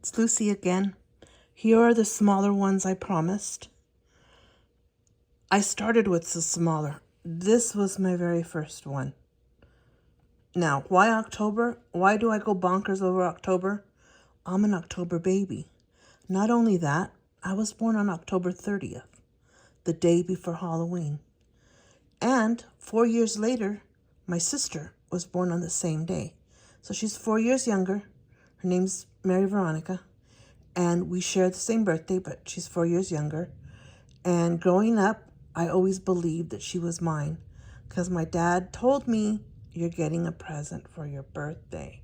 It's Lucy again. Here are the smaller ones I promised. I started with the smaller. This was my very first one. Now, why October? Why do I go bonkers over October? I'm an October baby. Not only that, I was born on October 30th, the day before Halloween. And 4 years later, my sister was born on the same day. So she's 4 years younger. Her name's Mary Veronica. And we share the same birthday, but she's 4 years younger. And growing up, I always believed that she was mine because my dad told me, you're getting a present for your birthday.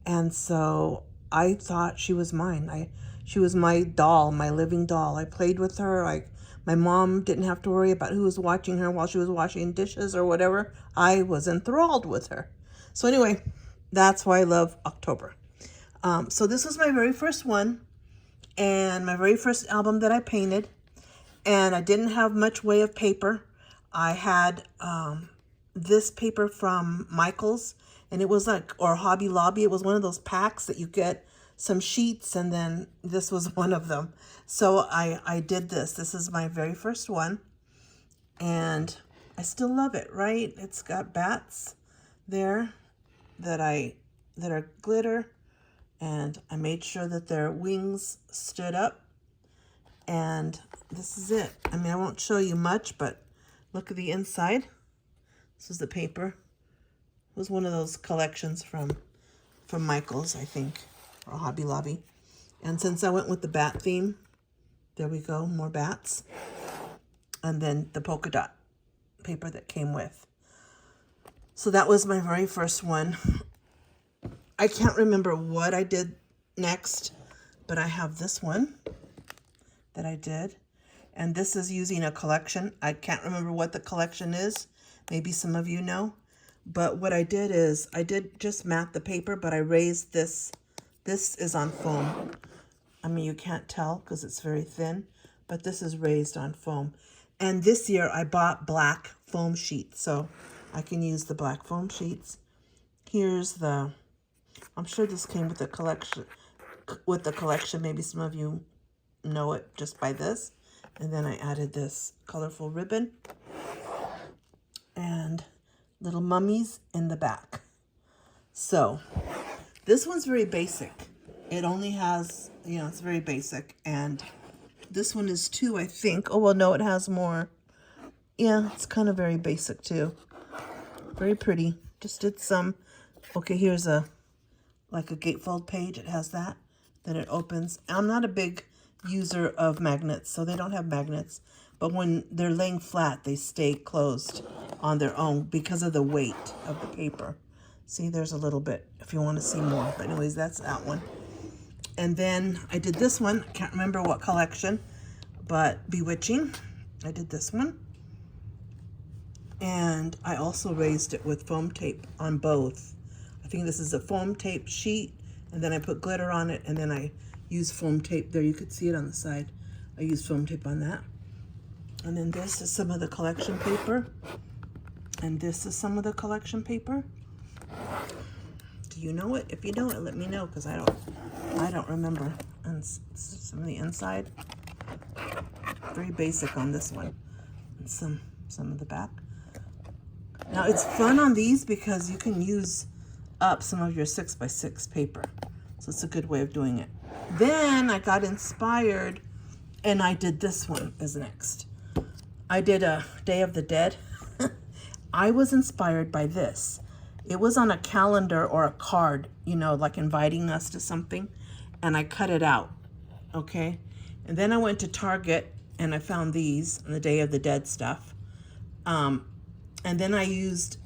And so I thought she was mine. She was my doll, my living doll. I played with her. My mom didn't have to worry about who was watching her while she was washing dishes or whatever. I was enthralled with her. So anyway, that's why I love October. So this was my very first one and my very first album that I painted. And I didn't have much way of paper. I had this paper from Michaels, and it was or Hobby Lobby. It was one of those packs that you get some sheets, and then this was one of them. So I did this. This is my very first one, and I still love it, right? It's got bats there that are glitter, and I made sure that their wings stood up, and this is it. I mean, I won't show you much, but look at the inside. This is the paper. It was one of those collections from Michaels, I think, or Hobby Lobby. And since I went with the bat theme, there we go, more bats. And then the polka dot paper that came with. So that was my very first one. I can't remember what I did next, but I have this one that I did. And this is using a collection. I can't remember what the collection is. Maybe some of you know. But what I did is, I did just mat the paper, but I raised this. This is on foam. I mean, you can't tell because it's very thin, but this is raised on foam. And this year I bought black foam sheets, so I can use the black foam sheets. Here's I'm sure this came with the collection. Maybe some of you know it just by this. And then I added this colorful ribbon and little mummies in the back. So this one's very basic. It only has, it's very basic. And this one is 2, I think. Oh, well, no, it has more. Yeah, it's kind of very basic too. Very pretty. Just did some. Okay, here's like a gatefold page. It has that. Then it opens. I'm not a big user of magnets, so they don't have magnets, but when they're laying flat they stay closed on their own because of the weight of the paper. See, there's a little bit if you want to see more, but anyways, that's that one. And then I did this one. I can't remember what collection, but Bewitching. I did this one, and I also raised it with foam tape on both. I think this is a foam tape sheet, and then I put glitter on it, and then I use foam tape there. You could see it on the side. I use foam tape on that. And then this is some of the collection paper. And this is some of the collection paper. Do you know it? If you know it, let me know, because I don't remember. And some of the inside. Very basic on this one. And some of the back. Now it's fun on these because you can use up some of your 6x6 paper. So it's a good way of doing it. Then I got inspired and I did this one as next. I did a Day of the Dead. I was inspired by this. It was on a calendar or a card, like inviting us to something, and I cut it out, okay? And then I went to Target and I found these, the Day of the Dead stuff. And then I used,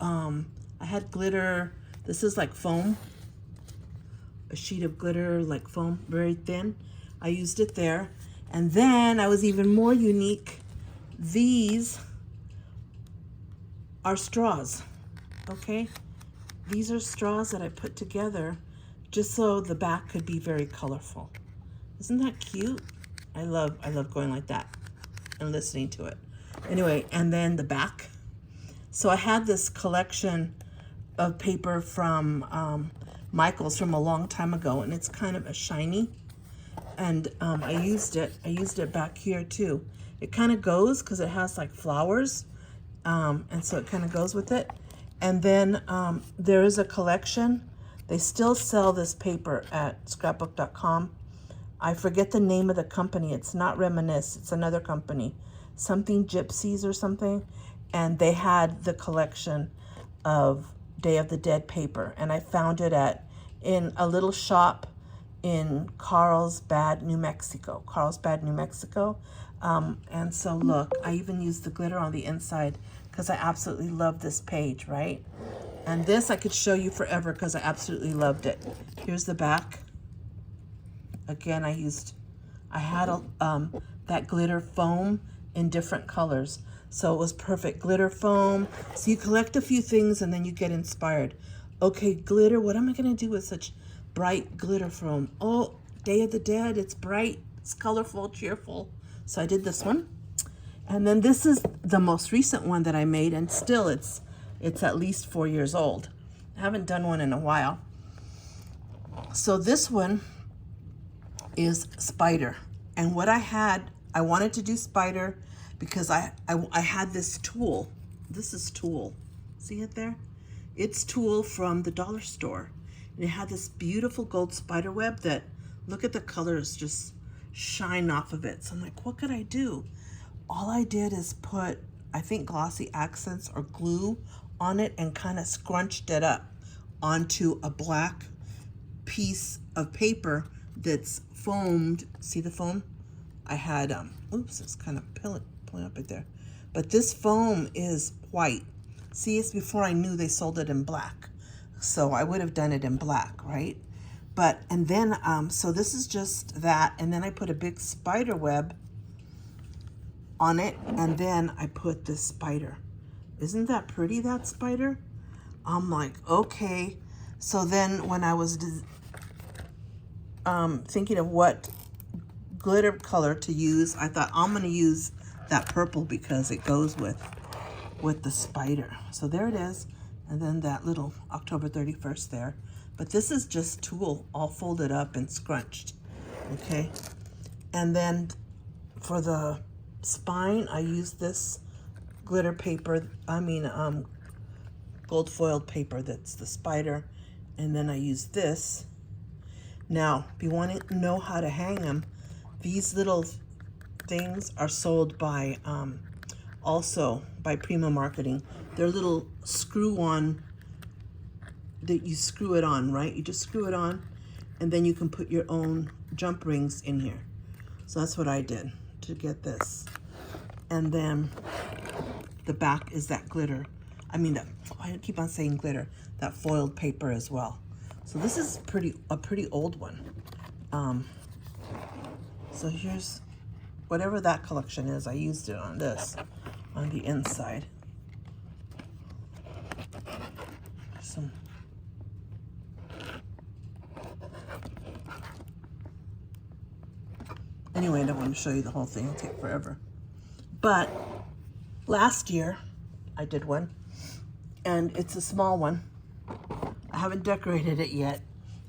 I had glitter. This is like foam. A sheet of glitter like foam, very thin. I used it there. And then I was even more unique. These are straws, okay? These are straws that I put together just so the back could be very colorful. Isn't that cute? I love going like that and listening to it. Anyway, and then the back. So I had this collection of paper from Michael's from a long time ago, and it's kind of a shiny. And I used it back here too. It kind of goes because it has like flowers, and so it kind of goes with it. And then there is a collection. They still sell this paper at scrapbook.com. I forget the name of the company. It's not Reminisce. It's another company. Something Gypsies or something. And they had the collection of Day of the Dead paper. And I found it in a little shop in Carlsbad, New Mexico. And so look, I even used the glitter on the inside because I absolutely love this page, right? And this I could show you forever because I absolutely loved it. Here's the back. Again, I had that glitter foam in different colors. So it was perfect. Glitter foam. So you collect a few things and then you get inspired. Okay, glitter. What am I going to do with such bright glitter foam? Oh, Day of the Dead. It's bright. It's colorful, cheerful. So I did this one. And then this is the most recent one that I made. And still it's at least 4 years old. I haven't done one in a while. So this one is Spider. And what I wanted to do Spider because I had this tulle. This is tulle. See it there? It's tulle from the dollar store. And it had this beautiful gold spider web that, look at the colors just shine off of it. So I'm like, what could I do? All I did is put, I think, glossy accents or glue on it and kind of scrunched it up onto a black piece of paper that's foamed. See the foam? I had, oops, it's kind of pulling up right there. But this foam is white. See, it's before I knew they sold it in black. So I would have done it in black, right? But, and then, so this is just that. And then I put a big spider web on it. And then I put this spider. Isn't that pretty, that spider? I'm like, okay. So then when I was thinking of what glitter color to use, I thought I'm going to use that purple because it goes with the spider. So there it is. And then that little October 31st there. But this is just tulle all folded up and scrunched. Okay. And then for the spine, I used this glitter paper. Gold foiled paper that's the spider. And then I used this. Now, if you want to know how to hang them, these little things are sold by also by Prima Marketing. They're little screw-on that you screw it on, right? You just screw it on, and then you can put your own jump rings in here. So that's what I did to get this. And then the back is that glitter. I keep on saying glitter. That foiled paper as well. So this is a pretty old one. So here's whatever that collection is. I used it on this, on the inside. Anyway, I don't want to show you the whole thing. It'll take forever. But last year, I did one, and it's a small one. I haven't decorated it yet.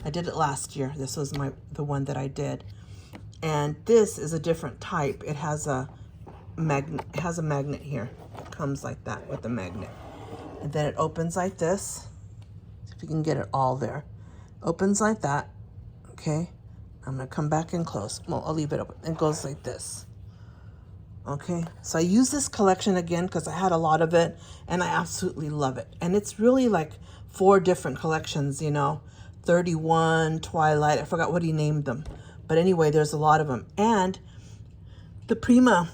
I did it last year. This was the one that I did. And this is a different type. It has a magnet. It has a magnet here. It comes like that with the magnet. And then it opens like this. See if you can get it all there. Opens like that. Okay. I'm going to come back in close. Well, I'll leave it open. It goes like this. Okay. So I use this collection again because I had a lot of it and I absolutely love it. And it's really like 4 different collections, 31, Twilight. I forgot what he named them. But anyway, there's a lot of them. And the Prima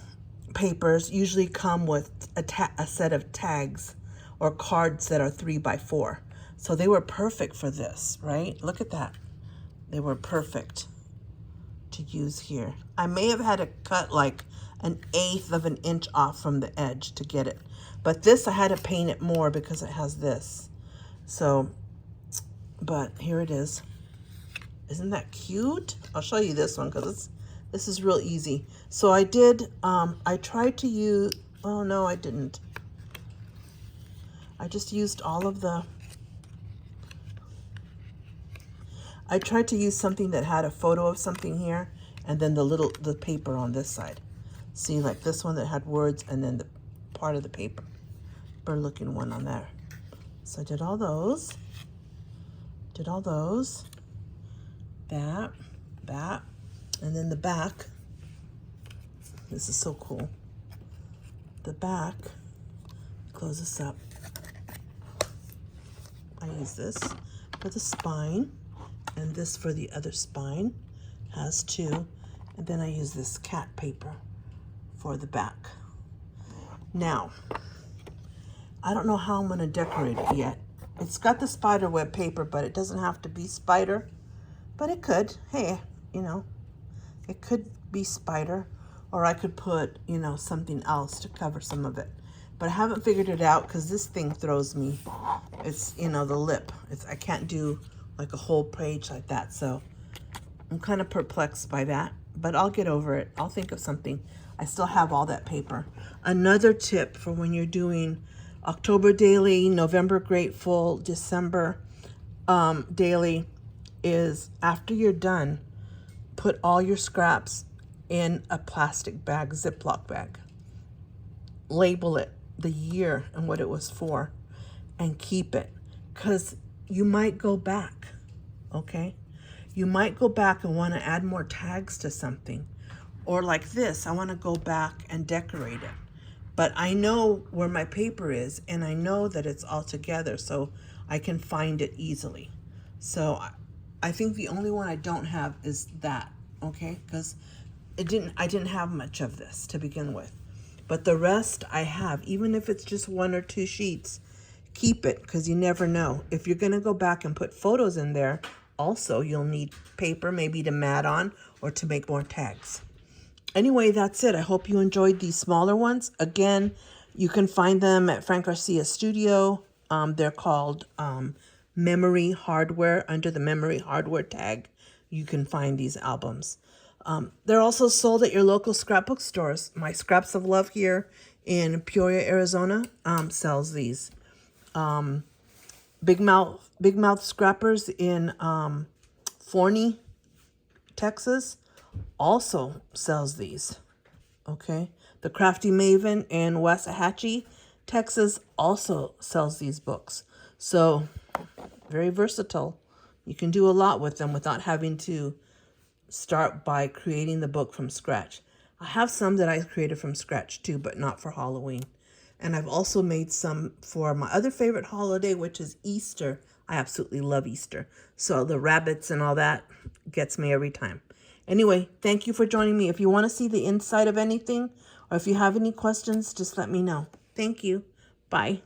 papers usually come with a set of tags or cards that are 3x4. So they were perfect for this, right? Look at that. They were perfect to use here. I may have had to cut like 1/8 of an inch off from the edge to get it. But this, I had to paint it more because it has this. So, but here it is. Isn't that cute? I'll show you this one because this is real easy. So I did, I tried to use, oh no, I didn't. I just used all of the I tried to use something that had a photo of something here and then the paper on this side. See, like this one that had words and then the part of the paper. Bird looking one on there. So I did all those. That, and then the back. This is so cool. The back, close this up. I use this for the spine and this for the other spine. Has two. And then I use this cat paper for the back. Now, I don't know how I'm going to decorate it yet. It's got the spider web paper, but it doesn't have to be spider. But it could. Hey, you know, it could be spider. Or I could put, you know, something else to cover some of it. But I haven't figured it out because this thing throws me. It's, you know, the lip. I can't do like a whole page like that. So I'm kind of perplexed by that. But I'll get over it. I'll think of something. I still have all that paper. Another tip for when you're doing October daily, November grateful, December daily is after you're done, put all your scraps in a plastic bag, Ziploc bag. Label it, the year and what it was for, and keep it. Because you might go back, okay? You might go back and want to add more tags to something. Or like this, I want to go back and decorate it. But I know where my paper is, and I know that it's all together, so I can find it easily. So I think the only one I don't have is that, okay? Because I didn't have much of this to begin with. But the rest I have, even if it's just 1 or 2 sheets, keep it because you never know. If you're going to go back and put photos in there, also you'll need paper maybe to mat on or to make more tags. Anyway, that's it. I hope you enjoyed these smaller ones. Again, you can find them at Frank Garcia Studio. They're called Memory Hardware. Under the Memory Hardware tag, you can find these albums. They're also sold at your local scrapbook stores. My Scraps of Love here in Peoria, Arizona, sells these. Big Mouth Scrappers in Forney, Texas, also sells these. Okay, the Crafty Maven in Waxahachie, Texas, also sells these books. So very versatile. You can do a lot with them without having to start by creating the book from scratch. I have some that I created from scratch too, but not for Halloween. And I've also made some for my other favorite holiday, which is Easter. I absolutely love Easter. So the rabbits and all that gets me every time. Anyway, thank you for joining me. If you want to see the inside of anything, or if you have any questions, just let me know. Thank you. Bye.